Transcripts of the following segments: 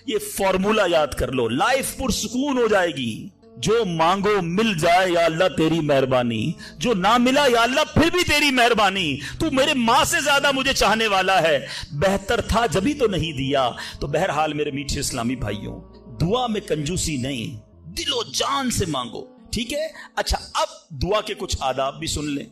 یہ فارمولا یاد کر لو، لائف پرسکون ہو جائے گی. جو مانگو مل جائے یا اللہ تیری مہربانی، جو نہ ملا یا اللہ پھر بھی تیری مہربانی. تو میرے ماں سے زیادہ مجھے چاہنے والا ہے، بہتر تھا جبھی تو نہیں دیا. تو بہرحال میرے میٹھے اسلامی بھائیوں، دعا میں کنجوسی نہیں، دل و جان سے مانگو. ٹھیک ہے؟ اچھا، اب دعا کے کچھ آداب بھی سن لیں.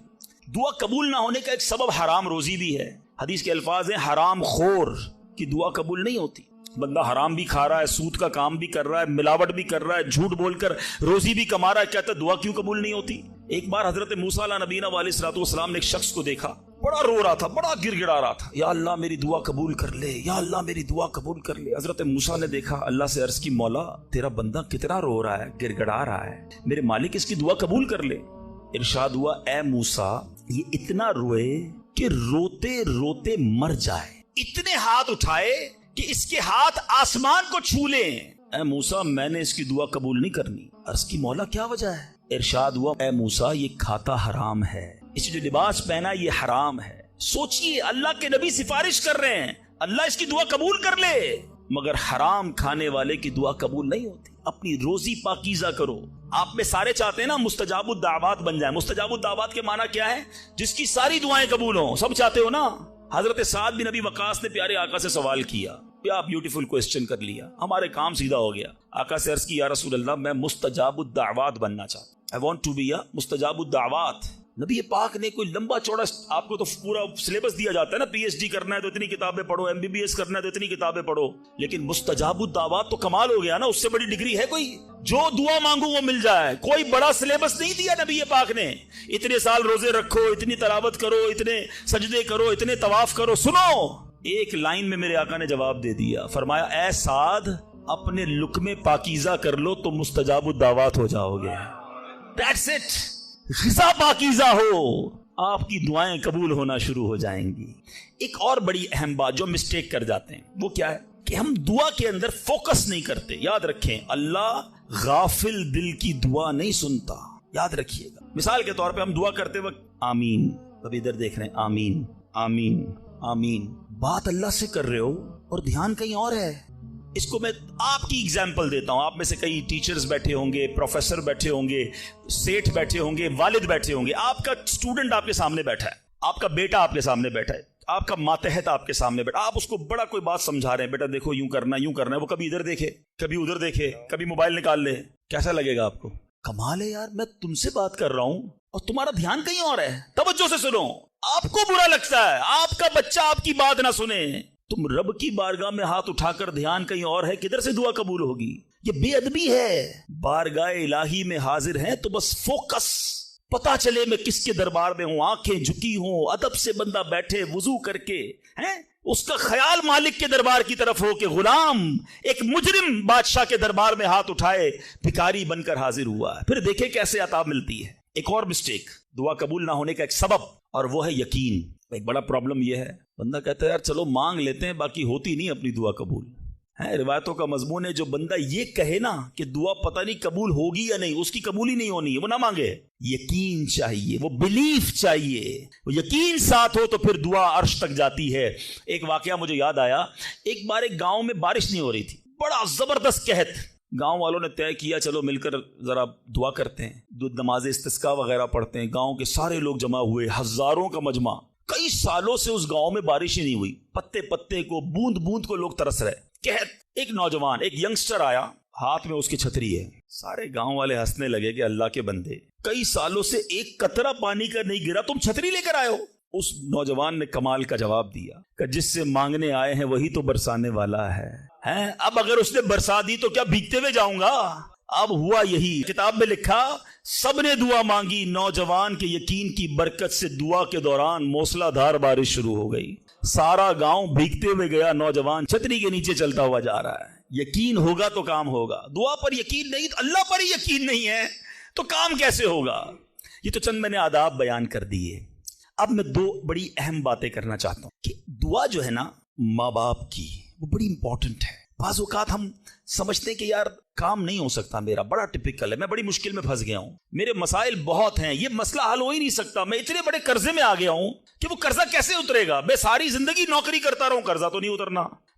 دعا قبول نہ ہونے کا ایک سبب حرام روزی بھی ہے. حدیث کے الفاظ ہیں حرام خور کی دعا قبول نہیں ہوتی. بندہ حرام بھی کھا رہا ہے، سود کا کام بھی کر رہا ہے، ملاوٹ بھی کر رہا ہے، جھوٹ بول کر روزی بھی کما رہا ہے، کہتا ہے دعا کیوں قبول نہیں ہوتی؟ ایک بار حضرت موسیٰ علیہ نبینا علیہ الصلوۃ والسلام نے ایک شخص کو دیکھا، بڑا رو رہا تھا، بڑا گر گڑا رہا تھا، یا اللہ میری دعا قبول کر لے، یا اللہ میری دعا قبول کر لے. حضرت موسیٰ نے دیکھا، اللہ سے عرض کی مولا تیرا بندہ کتنا رو رہا ہے، گر گڑا رہا ہے، میرے مالک اس کی دعا قبول کر لے. ارشاد ہوا، اے موسیٰ یہ اتنا روئے کہ روتے روتے مر جائے، اتنے ہاتھ اٹھائے کہ اس کے ہاتھ آسمان کو چھو لیں. اے موسیٰ میں نے اس کی دعا قبول نہیں کرنی. عرض کی مولا کیا وجہ ہے؟ ارشاد ہوا، اے موسیٰ یہ کھاتا حرام ہے، اس جو لباس پہنا یہ حرام ہے. سوچئے اللہ کے نبی سفارش کر رہے ہیں اللہ اس کی دعا قبول کر لے، مگر حرام کھانے والے کی دعا قبول نہیں ہوتی. اپنی روزی پاکیزہ کرو. آپ میں سارے چاہتے ہیں نا مستجاب الدعوات بن جائیں. مستجاب الدعوات کے معنی کیا ہے؟ جس کی ساری دعائیں قبول ہوں. سب چاہتے ہو نا؟ حضرت سعد بن ابی وقاص نے پیارے آقا سے سوال کیا، کیا بیوٹیفل کوسچن کر لیا، ہمارے کام سیدھا ہو گیا. آقا سے عرض کی، یا رسول اللہ میں مستجاب الدعوات بننا چاہتا ہوں. I want to be a مستجاب الدعوات. نبی پاک نے کوئی لمبا چوڑا، آپ کو تو پورا سلیبس دیا جاتا ہے نا، پی ایچ ڈی کرنا ہے تو اتنی کتابیں پڑھو، ایم بی بی ایس کرنا ہے تو اتنی کتابیں پڑھو. لیکن مستجاب الدعوات تو کمال ہو گیا نا، اس سے بڑی ڈگری ہے کوئی؟ جو دعا مانگو وہ مل جائے. کوئی بڑا سلیبس نہیں دیا نبی پاک نے، اتنے سال روزے رکھو، اتنی تلاوت کرو، اتنے سجدے کرو، اتنے طواف کرو. سنو، ایک لائن میں میرے آقا نے جواب دے دیا، فرمایا اے سعد اپنے لقمے پاکیزہ کر لو تو مستجاب الدعوات ہو جاؤ گے. That's it. غذا پاکیزہ ہو، آپ کی دعائیں قبول ہونا شروع ہو جائیں گی. ایک اور بڑی اہم بات جو مسٹیک کر جاتے ہیں وہ کیا ہے کہ ہم دعا کے اندر فوکس نہیں کرتے. یاد رکھیں اللہ غافل دل کی دعا نہیں سنتا، یاد رکھیے گا. مثال کے طور پہ ہم دعا کرتے وقت آمین، ابھی ادھر دیکھ رہے ہیں، آمین آمین آمین، بات اللہ سے کر رہے ہو اور دھیان کہیں اور ہے. اس کو میں آپ کی اگزامپل دیتا ہوں. آپ میں سے کئی ٹیچرز بیٹھے ہوں گے، پروفیسر بیٹھے ہوں گے، سیٹھ بیٹھے ہوں گے، والد بیٹھے ہوں گے. آپ کا اسٹوڈنٹ آپ کے سامنے بیٹھا ہے، آپ کا بیٹا آپ کے سامنے بیٹھا ہے، آپ کا ماتحت آپ کے سامنے بیٹھا. آپ اس کو بڑا کوئی بات سمجھا رہے ہیں، بیٹا دیکھو یوں کرنا یوں کرنا ہے. وہ کبھی ادھر دیکھے، کبھی ادھر دیکھے، کبھی موبائل نکال لے. کیسا لگے گا آپ کو؟ کمال ہے یار، میں تم سے بات کر رہا ہوں اور تمہارا دھیان کہیں اور ہے. توجہ سے سنو. آپ کو برا لگتا ہے آپ کا بچہ آپ کی بات نہ سنے. تم رب کی بارگاہ میں ہاتھ اٹھا کر دھیان کہیں اور ہے، کدھر سے دعا قبول ہوگی؟ یہ بے ادبی ہے. بارگاہ الہی میں حاضر ہیں تو بس فوکس، پتا چلے میں کس کے دربار میں ہوں. آنکھیں جھکی ہوں، ادب سے بندہ بیٹھے وضو کر کے، ہیں اس کا خیال مالک کے دربار کی طرف ہو کہ غلام ایک مجرم بادشاہ کے دربار میں ہاتھ اٹھائے بھکاری بن کر حاضر ہوا ہے. پھر دیکھیں کیسے عطا ملتی ہے. ایک اور مسٹیک دعا قبول نہ ہونے کا ایک سبب، اور وہ ہے یقین. ایک بڑا پرابلم یہ ہے، بندہ کہتا ہے یار چلو مانگ لیتے ہیں، باقی ہوتی نہیں اپنی دعا قبول. روایتوں کا مضمون ہے جو بندہ یہ کہے نا کہ دعا پتہ نہیں قبول ہوگی یا نہیں، اس کی قبول ہی نہیں ہونی ہے، وہ نہ مانگے. یقین چاہیے، وہ بلیف چاہیے، وہ یقین ساتھ ہو تو پھر دعا عرش تک جاتی ہے. ایک واقعہ مجھے یاد آیا. ایک بار ایک گاؤں میں بارش نہیں ہو رہی تھی، بڑا زبردست قحط. گاؤں والوں نے طے کیا چلو مل کر ذرا دعا کرتے ہیں، نماز استسقاء وغیرہ پڑھتے ہیں. گاؤں کے سارے لوگ جمع ہوئے، ہزاروں کا مجمع. کئی سالوں سے اس گاؤں میں بارش ہی نہیں ہوئی، پتے پتے کو، بوند بوند کو لوگ ترس رہے. قحط. ایک نوجوان، ایک ینگسٹر آیا، ہاتھ میں اس کی چھتری ہے. سارے گاؤں والے ہنسنے لگے کہ اللہ کے بندے، کئی سالوں سے ایک قطرہ پانی کا نہیں گرا، تم چھتری لے کر آئے ہو. اس نوجوان نے کمال کا جواب دیا کہ جس سے مانگنے آئے ہیں وہی تو برسانے والا ہے. اب اگر اس نے برسا دی تو کیا بھیگتے ہوئے جاؤں گا؟ اب ہوا یہی. کتاب میں لکھا سب نے دعا مانگی، نوجوان کے یقین کی برکت سے دعا کے دوران موسلا دھار بارش شروع ہو گئی. سارا گاؤں بھیگتے ہوئے گیا، نوجوان چھتری کے نیچے چلتا ہوا جا رہا ہے. یقین ہوگا تو کام ہوگا. دعا پر یقین نہیں، اللہ پر ہی یقین نہیں ہے تو کام کیسے ہوگا؟ یہ تو چند میں نے آداب بیان کر دیے. اب میں دو بڑی اہم باتیں کرنا چاہتا ہوں کہ دعا جو ہے نا ماں باپ کی، وہ بڑی امپورٹنٹ ہے. بعض اوقات ہم سمجھتے ہیں کہ یار کام نہیں ہو سکتا میرا، بڑا ٹپیکل ہے، میں بڑی مشکل میں پھنس گیا ہوں، میرے مسائل بہت ہیں، یہ مسئلہ حل ہو ہی نہیں سکتا، میں اتنے بڑے قرضے میں آ گیا ہوں کہ وہ قرضہ کیسے اترے گا؟ میں ساری زندگی نوکری کرتا رہوں، قرضہ تو نہیں اترنا.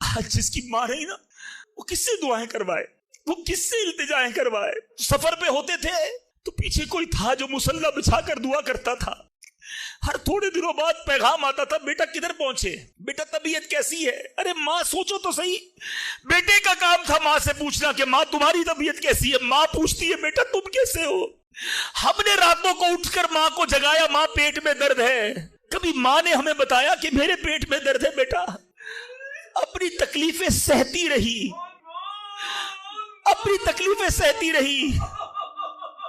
آج جس کی ماں نہیں نا، وہ کس سے دعائیں کروائے، وہ کس سے التجائیں کروائے؟ سفر پہ ہوتے تھے تو پیچھے کوئی تھا جو مصلی بچھا کر دعا کرتا تھا. ہر تھوڑے دنوں بعد پیغام آتا تھا، بیٹا کدھر پہنچے، بیٹا طبیعت کیسی ہے. ارے ماں سوچو تو صحیح، بیٹے کا کام تھا ماں سے پوچھنا کہ ماں تمہاری طبیعت کیسی ہے. ماں پوچھتی ہے بیٹا تم کیسے ہو. ہم نے راتوں کو اٹھ کر ماں کو جگایا، ماں پیٹ میں درد ہے. کبھی ماں نے ہمیں بتایا کہ میرے پیٹ میں درد ہے؟ بیٹا اپنی تکلیفیں سہتی رہی، اپنی تکلیفیں سہتی رہی،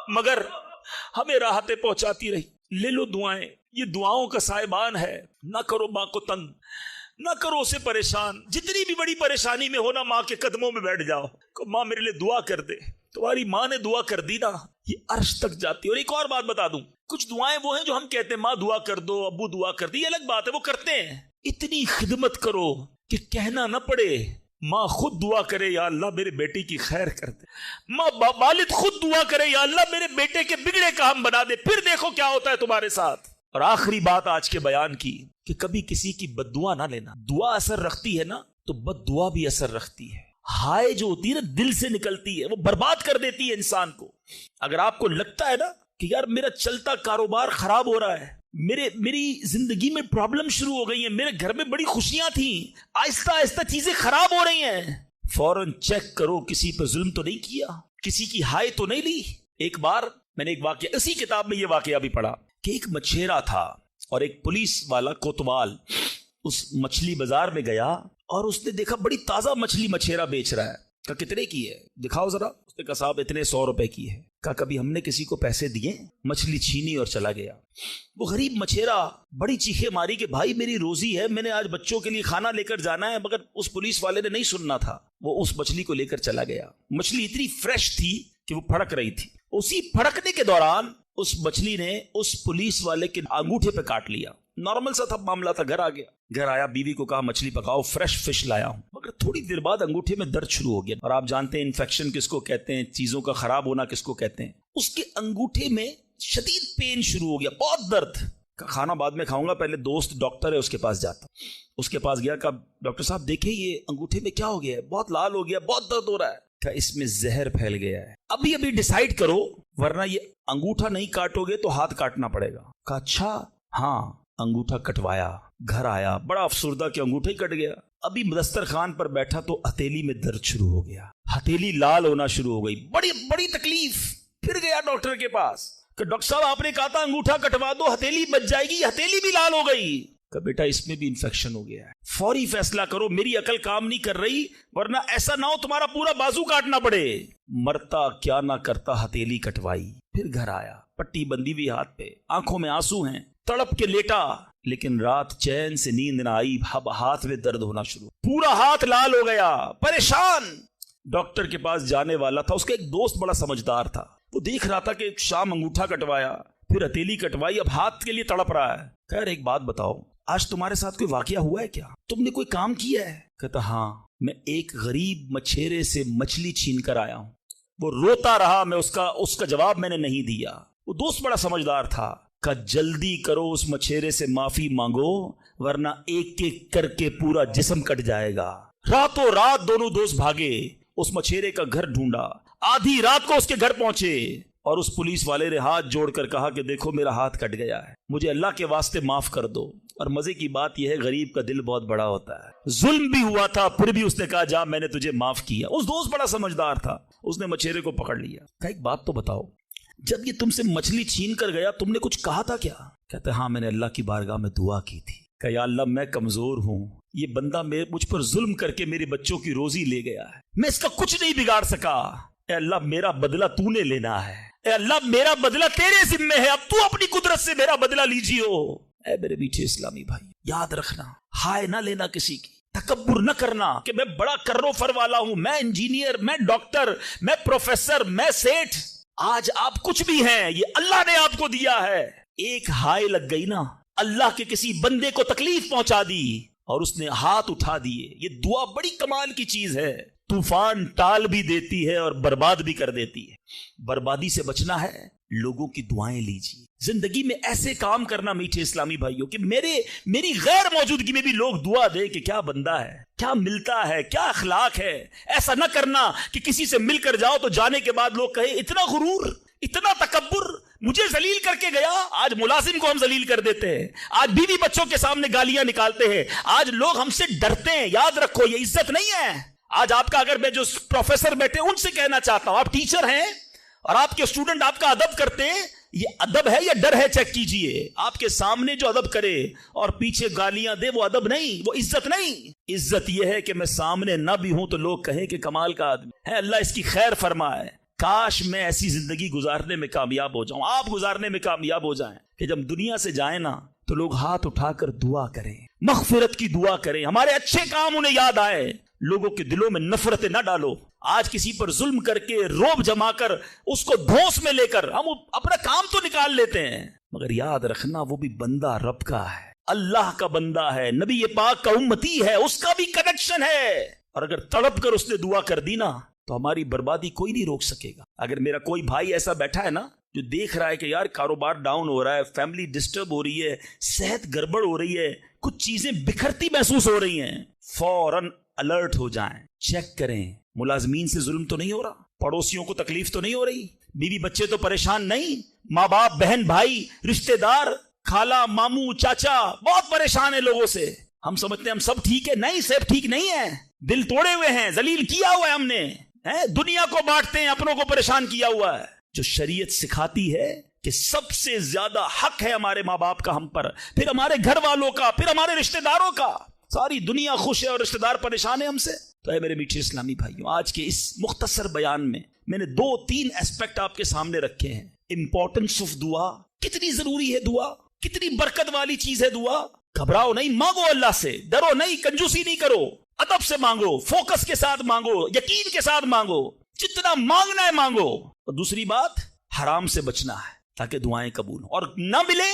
مگر ہمیں راحتیں پہنچاتی رہی. لے لو دعائیں، یہ دعاؤں کا سائبان ہے. نہ کرو ماں کو تنگ، نہ کرو اسے پریشان. جتنی بھی بڑی پریشانی میں ہو نا، ماں کے قدموں میں بیٹھ جاؤ کہ ماں میرے لیے دعا کر دے. تمہاری ماں نے دعا کر دی نا، یہ عرش تک جاتی. اور ایک اور بات بتا دوں، کچھ دعائیں وہ ہیں جو ہم کہتے ہیں ماں دعا کر دو، ابو دعا کر دی، یہ الگ بات ہے، وہ کرتے ہیں. اتنی خدمت کرو کہ کہنا نہ پڑے. ماں خود دعا کرے یا اللہ میرے بیٹے کی خیر کر دے. ماں والد خود دعا کرے یا اللہ میرے بیٹے کے بگڑے کام بنا دے. پھر دیکھو کیا ہوتا ہے تمہارے ساتھ. اور آخری بات آج کے بیان کی کہ کبھی کسی کی بد دعا نہ لینا. دعا اثر رکھتی ہے نا تو بد دعا بھی اثر رکھتی ہے. ہائے جو ہوتی ہے نا دل سے نکلتی ہے، وہ برباد کر دیتی ہے انسان کو. اگر آپ کو لگتا ہے نا کہ یار میرا چلتا کاروبار خراب ہو رہا ہے، میری زندگی میں پرابلم شروع ہو گئی ہیں، میرے گھر میں بڑی خوشیاں تھیں، آہستہ آہستہ چیزیں خراب ہو رہی ہیں، فوراً چیک کرو کسی پر ظلم تو نہیں کیا، کسی کی ہائے تو نہیں لی. ایک بار میں نے ایک واقعہ، اسی کتاب میں یہ واقعہ بھی پڑھا کہ ایک مچھیرا تھا اور ایک پولیس والا کوتوال اس مچھلی بازار میں گیا اور اس نے دیکھا بڑی تازہ مچھلی مچھیرا بیچ رہا ہے. کہا کتنے کی ہے دکھاؤ ذرا. اس نے کہا صاحب اتنے 100 روپے کی ہے. کہا کبھی ہم نے کسی کو پیسے دیے؟ مچھلی چھینی اور چلا گیا. وہ غریب مچھیرا بڑی چیخیں ماری کہ بھائی میری روزی ہے، میں نے آج بچوں کے لیے کھانا لے کر جانا ہے. مگر اس پولیس والے نے نہیں سننا تھا، وہ اس مچھلی کو لے کر چلا گیا. مچھلی اتنی فریش تھی کہ وہ پھڑک رہی تھی. اسی پھڑکنے کے دوران اس مچھلی نے اس پولیس والے کے انگوٹھے پہ کاٹ لیا. نارمل سا تھا معاملہ تھا. گھر آیا، بیوی کو کہا مچھلی پکاؤ، فریش فش لایا ہوں. مگر تھوڑی دیر بعد انگوٹھے میں درد شروع ہو گیا. اور آپ جانتے ہیں انفیکشن کس کو کہتے ہیں، چیزوں کا خراب ہونا کس کو کہتے ہیں. اس کے انگوٹھے میں شدید پین شروع ہو گیا، بہت درد. کھانا بعد میں کھاؤں گا، پہلے دوست ڈاکٹر ہے اس کے پاس جاتا. اس کے پاس گیا، کہا ڈاکٹر صاحب دیکھیں یہ انگوٹھے میں کیا ہو گیا ہے، بہت لال ہو گیا، بہت درد ہو رہا ہے. کہا اس میں زہر پھیل گیا ہے، ابھی ڈیسائیڈ کرو ورنہ یہ انگوٹھا نہیں کاٹو گے تو ہاتھ کاٹنا پڑے گا. کہا اچھا. ہاں انگوٹھا کٹوایا، گھر آیا بڑا افسردہ کہ انگوٹھا ہی کٹ گیا. ابھی دسترخوان پر بیٹھا تو ہتھیلی میں درد شروع ہو گیا، ہتھیلی لال ہونا شروع ہو گئی، بڑی تکلیف. پھر گیا ڈاکٹر کے پاس کہ ڈاکٹر صاحب آپ نے کہا تھا انگوٹھا کٹوا دو ہتھیلی بچ جائے گی، ہتھیلی بھی لال ہو گئی. کہ بیٹا اس میں بھی انفیکشن ہو گیا ہے، فوری فیصلہ کرو، میری عقل کام نہیں کر رہی ورنہ ایسا نہ ہو تمہارا پورا بازو کاٹنا پڑے. مرتا کیا نہ کرتا، ہتھیلی کٹوائی. پھر گھر آیا، پٹی بندی ہوئی ہاتھ پہ، آنکھوں میں آنسو ہیں، تڑپ کے لیٹا. لیکن رات چین سے نیند نہ آئی، ہاتھ میں درد ہونا شروع، پورا ہاتھ لال ہو گیا، پریشان. ڈاکٹر کے پاس جانے والا تھا، اس کا ایک دوست بڑا سمجھدار تھا، وہ دیکھ رہا تھا کہ شام انگوٹھا کٹوایا، پھر ہتھیلی کٹوائی، اب ہاتھ کے لیے تڑپ رہا ہے. خیر ایک بات بتاؤ، آج تمہارے ساتھ کوئی واقعہ ہوا ہے کیا؟ تم نے کوئی کام کیا ہے؟ کہتا ہاں میں ایک غریب مچھیرے سے مچھلی چھین کر آیا ہوں. وہ روتا رہا، میں اس کا جواب میں نے نہیں دیا. وہ دوست بڑا سمجھدار تھا، کہ جلدی کرو اس مچھیرے سے معافی مانگو ورنہ ایک ایک کر کے پورا جسم کٹ جائے گا. راتوں رات دونوں دوست بھاگے، اس مچھیرے کا گھر ڈھونڈا، آدھی رات کو اس کے گھر پہنچے اور اس پولیس والے نے ہاتھ جوڑ کر کہا کہ دیکھو میرا ہاتھ کٹ گیا ہے، مجھے اللہ کے واسطے معاف کر دو. اور مزے کی بات یہ ہے غریب کا دل بہت بڑا ہوتا ہے، ظلم بھی ہوا تھا پھر بھی اس نے کہا جا میں نے تجھے معاف کیا. اس دوست بڑا سمجھدار تھا، اس نے مچھیرے کو پکڑ لیا. کہا ایک بات تو بتاؤ، جب یہ تم سے مچھلی چھین کر گیا تم نے کچھ کہا تھا کیا؟ کہتے ہاں میں نے اللہ کی بارگاہ میں دعا کی تھی کہ یا اللہ میں کمزور ہوں، یہ بندہ مجھ پر ظلم کر کے میرے بچوں کی روزی لے گیا ہے، میں اس کا کچھ نہیں بگاڑ سکا. اے اللہ میرا بدلہ تو نے لینا ہے، اے اللہ میرا بدلہ تیرے ذمہ ہے، اب تو اپنی قدرت سے میرا بدلہ لیجیو. اے میرے میٹھے اسلامی بھائی، یاد رکھنا، ہائے نہ لینا کسی کی، تکبر نہ کرنا کہ میں بڑا کرو فر والا ہوں، میں انجینئر، میں ڈاکٹر، میں پروفیسر، میں سیٹھ. آج آپ کچھ بھی ہیں، یہ اللہ نے آپ کو دیا ہے. ایک ہائے لگ گئی نا، اللہ کے کسی بندے کو تکلیف پہنچا دی اور اس نے ہاتھ اٹھا دیے. یہ دعا بڑی کمال کی چیز ہے، طوفان ٹال بھی دیتی ہے اور برباد بھی کر دیتی ہے. بربادی سے بچنا ہے، لوگوں کی دعائیں لیجیے، زندگی میں ایسے کام کرنا میٹھے اسلامی بھائیوں کہ میری غیر موجودگی میں بھی لوگ دعا دے کہ کیا بندہ ہے، کیا ملتا ہے، کیا اخلاق ہے۔ ایسا نہ کرنا کہ کسی سے مل کر جاؤ تو جانے کے بعد لوگ کہیں اتنا غرور، اتنا تکبر، مجھے ذلیل کر کے گیا۔ آج ملازم کو ہم ذلیل کر دیتے ہیں، آج بیوی بچوں کے سامنے گالیاں نکالتے ہیں، آج لوگ ہم سے ڈرتے ہیں۔ یاد رکھو یہ عزت نہیں ہے۔ آج آپ کا، اگر میں جو پروفیسر بیٹھے ان سے کہنا چاہتا ہوں، آپ ٹیچر ہیں اور آپ کے اسٹوڈنٹ آپ کا ادب کرتے ہیں، یہ ادب ہے یا ڈر ہے؟ چیک کیجئے۔ آپ کے سامنے جو ادب کرے اور پیچھے گالیاں دے، وہ ادب نہیں، وہ عزت نہیں۔ عزت یہ ہے کہ میں سامنے نہ بھی ہوں تو لوگ کہیں کہ کمال کا آدمی ہے، اللہ اس کی خیر فرمائے۔ کاش میں ایسی زندگی گزارنے میں کامیاب ہو جاؤں، آپ گزارنے میں کامیاب ہو جائیں کہ جب دنیا سے جائیں نا تو لوگ ہاتھ اٹھا کر دعا کریں، مغفرت کی دعا کریں، ہمارے اچھے کام انہیں یاد آئے۔ لوگوں کے دلوں میں نفرتیں نہ ڈالو۔ آج کسی پر ظلم کر کے، روب جما کر، اس کو دھوس میں لے کر ہم اپنا کام تو نکال لیتے ہیں، مگر یاد رکھنا وہ بھی بندہ رب کا ہے، اللہ کا بندہ ہے، نبی پاک کا امتی ہے، اس کا بھی کنیکشن ہے۔ اور اگر تڑپ کر اس نے دعا کر دی نا تو ہماری بربادی کوئی نہیں روک سکے گا۔ اگر میرا کوئی بھائی ایسا بیٹھا ہے نا جو دیکھ رہا ہے کہ یار کاروبار ڈاؤن ہو رہا ہے، فیملی ڈسٹرب ہو رہی ہے، صحت گڑبڑ ہو رہی ہے، کچھ چیزیں بکھرتی محسوس ہو رہی ہیں، فوراً الرٹ ہو جائیں، چیک کریں ملازمین سے ظلم تو نہیں ہو رہا، پڑوسیوں کو تکلیف تو نہیں ہو رہی، بیوی بچے تو پریشان نہیں، ماں باپ، بہن بھائی، رشتہ دار، خالہ، ماموں، چاچا بہت پریشان ہیں لوگوں سے۔ ہم سمجھتے ہیں ہم سب ٹھیک ہے، نہیں، سب ٹھیک نہیں ہے، دل توڑے ہوئے ہیں، ذلیل کیا ہوا ہے ہم نے، دنیا کو بانٹتے ہیں، اپنوں کو پریشان کیا ہوا ہے۔ جو شریعت سکھاتی ہے کہ سب سے زیادہ حق ہے ہمارے ماں باپ کا ہم پر، پھر ہمارے گھر والوں کا، پھر ہمارے رشتہ داروں کا۔ ساری دنیا خوش ہے اور رشتہ دار پریشان ہے ہم سے۔ تو اے میرے میٹھے اسلامی بھائیوں، آج کے اس مختصر بیان میں نے 2-3 ایسپیکٹ آپ کے سامنے رکھے ہیں۔ امپورٹنس آف دعا، کتنی ضروری ہے دعا، کتنی برکت والی چیز ہے دعا۔ گھبراؤ نہیں، مانگو اللہ سے، ڈرو نہیں، کنجوسی نہیں کرو، ادب سے مانگو، فوکس کے ساتھ مانگو، یقین کے ساتھ مانگو، جتنا مانگنا ہے مانگو۔ اور دوسری بات، حرام سے بچنا ہے تاکہ دعائیں قبول ہوں، اور نہ ملے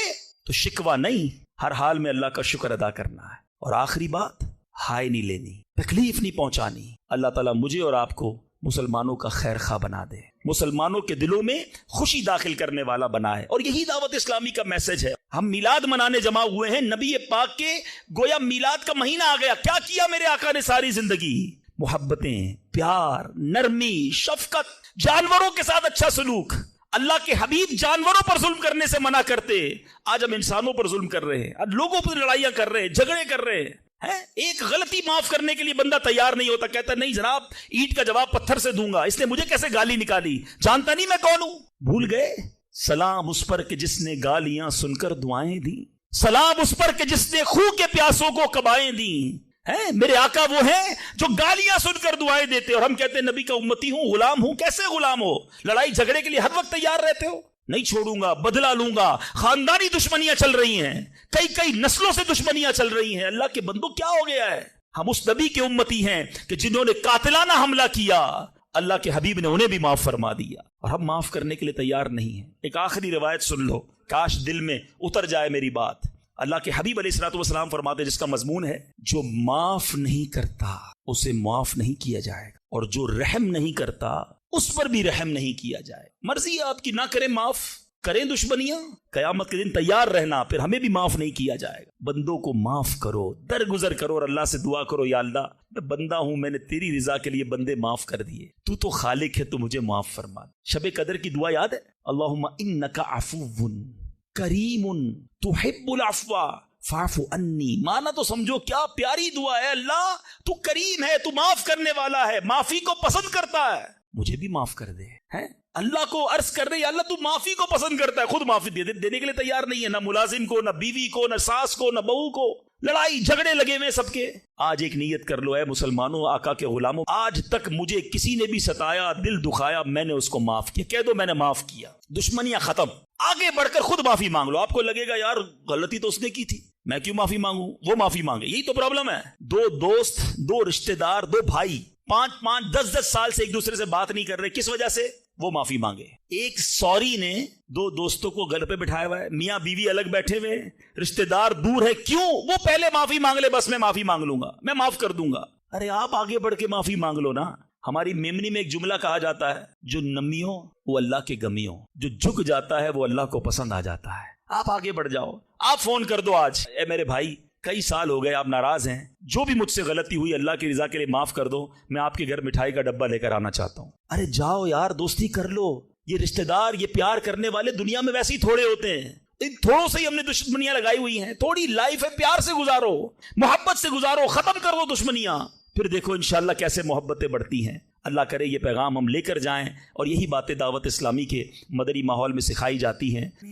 تو شکوہ نہیں، ہر حال میں اللہ کا شکر ادا کرنا ہے۔ اور آخری بات، ہائے نہیں لینی، تکلیف نہیں پہنچانی۔ اللہ تعالیٰ مجھے اور آپ کو مسلمانوں کا خیر خواہ بنا دے، مسلمانوں کے دلوں میں خوشی داخل کرنے والا بنائے، اور یہی دعوت اسلامی کا میسج ہے۔ ہم میلاد منانے جمع ہوئے ہیں، نبی پاک کے گویا میلاد کا مہینہ آ گیا۔ کیا کیا میرے آقا نے ساری زندگی؟ محبتیں، پیار، نرمی، شفقت، جانوروں کے ساتھ اچھا سلوک۔ اللہ کے حبیب جانوروں پر ظلم کرنے سے منع کرتے، آج ہم انسانوں پر ظلم کر رہے ہیں، آج لوگوں پر لڑائیاں کر رہے ہیں، جھگڑے کر رہے ہیں۔ ایک غلطی معاف کرنے کے لیے بندہ تیار نہیں ہوتا، کہتا نہیں جناب اینٹ کا جواب پتھر سے دوں گا، اس نے مجھے کیسے گالی نکالی، جانتا نہیں میں کون ہوں۔ بھول گئے؟ سلام اس پر کہ جس نے گالیاں سن کر دعائیں دی، سلام اس پر کہ جس نے خون کے پیاسوں کو کبائیں دی۔ میرے آقا وہ ہیں جو گالیاں سن کر دعائیں دیتے، اور ہم کہتے ہیں نبی کا امتی ہوں، غلام ہوں۔ کیسے غلام ہو؟ لڑائی جھگڑے کے لیے ہر وقت تیار رہتے ہو، نہیں چھوڑوں گا، بدلہ لوں گا۔ خاندانی دشمنیاں چل رہی ہیں، کئی نسلوں سے دشمنیاں چل رہی ہیں۔ اللہ کے بندو کیا ہو گیا ہے؟ ہم اس نبی کے امتی ہیں کہ جنہوں نے قاتلانہ حملہ کیا، اللہ کے حبیب نے انہیں بھی معاف فرما دیا، اور ہم معاف کرنے کے لیے تیار نہیں ہیں۔ ایک آخری روایت سن لو، کاش دل میں اتر جائے میری بات۔ اللہ کے حبیب علیہ الصلوۃ والسلام فرماتے، جس کا مضمون ہے جو معاف نہیں کرتا اسے معاف نہیں کیا جائے گا، اور جو رحم نہیں کرتا اس پر بھی رحم نہیں کیا جائے۔ مرضی ہے آپ کی، نہ کریں معاف، کریں دشمنیاں، قیامت کے دن تیار رہنا، پھر ہمیں بھی معاف نہیں کیا جائے گا۔ بندوں کو معاف کرو، درگزر کرو، اور اللہ سے دعا کرو، یا اللہ میں بندہ ہوں، میں نے تیری رضا کے لیے بندے معاف کر دیے، تو خالق ہے، تو مجھے معاف فرما۔ شب قدر کی دعا یاد ہے؟ اللہم انک عفو کریم تحب العفو فاعف عنی۔ مانا تو سمجھو کیا پیاری دعا ہے، اللہ تو کریم ہے، تو معاف کرنے والا ہے، معافی کو پسند کرتا ہے، مجھے بھی معاف کر دے۔ اللہ کو عرض کر رہے، یا اللہ تو معافی کو پسند کرتا ہے، خود معافی دینے کے لیے تیار نہیں ہے، نہ ملازم کو، نہ بیوی کو، نہ ساس کو، نہ بہو کو۔ لڑائی جھگڑے لگے ہوئے سب کے۔ آج ایک نیت کر لو، اے مسلمانوں، آقا کے غلاموں، آج تک مجھے کسی نے بھی ستایا، دل دکھایا، میں نے اس کو معاف کیا۔ کہہ دو میں نے معاف کیا، دشمنیاں ختم۔ آگے بڑھ کر خود معافی مانگ لو۔ آپ کو لگے گا یار غلطی تو اس نے کی تھی، میں کیوں معافی مانگوں؟ وہ معافی مانگے، یہی تو پرابلم ہے۔ دو دوست، دو رشتہ دار، دو بھائی 5-5 10-10 سال سے ایک دوسرے سے بات نہیں کر رہے، کس وجہ سے؟ وہ معافی مانگے۔ ایک سوری نے 2 دوستوں کو گھر پہ بٹھایا ہوا ہے، میاں بیوی الگ بیٹھے ہوئے، رشتہ دار دور ہے، کیوں؟ وہ پہلے معافی مانگ لے، بس میں معافی مانگ لوں گا، میں معاف کر دوں گا۔ ارے آپ آگے بڑھ کے معافی مانگ لو نا۔ ہماری میمنی میں ایک جملہ کہا جاتا ہے، جو نمیوں وہ اللہ کے گمیوں، جو جھک جاتا ہے وہ اللہ کو پسند آ جاتا ہے۔ آپ آگے بڑھ جاؤ، آپ فون کر دو آج، اے میرے بھائی کئی سال ہو گئے آپ ناراض ہیں، جو بھی مجھ سے غلطی ہوئی اللہ کی رضا کے لیے معاف کر دو، میں آپ کے گھر مٹھائی کا ڈبہ لے کر آنا چاہتا ہوں۔ ارے جاؤ یار، دوستی کر لو۔ یہ رشتہ دار، یہ پیار کرنے والے دنیا میں ویسے ہی تھوڑے ہوتے ہیں، ان تھوڑوں سے ہی ہم نے دشمنیاں لگائی ہوئی ہیں۔ تھوڑی لائف ہے، پیار سے گزارو، محبت سے گزارو، ختم کر دو دشمنیاں، پھر دیکھو انشاءاللہ کیسے محبتیں بڑھتی ہیں۔ اللہ کرے یہ پیغام ہم لے کر جائیں اور یہی باتیں دعوت اسلامی کے مدنی ماحول میں سکھائی جاتی ہیں۔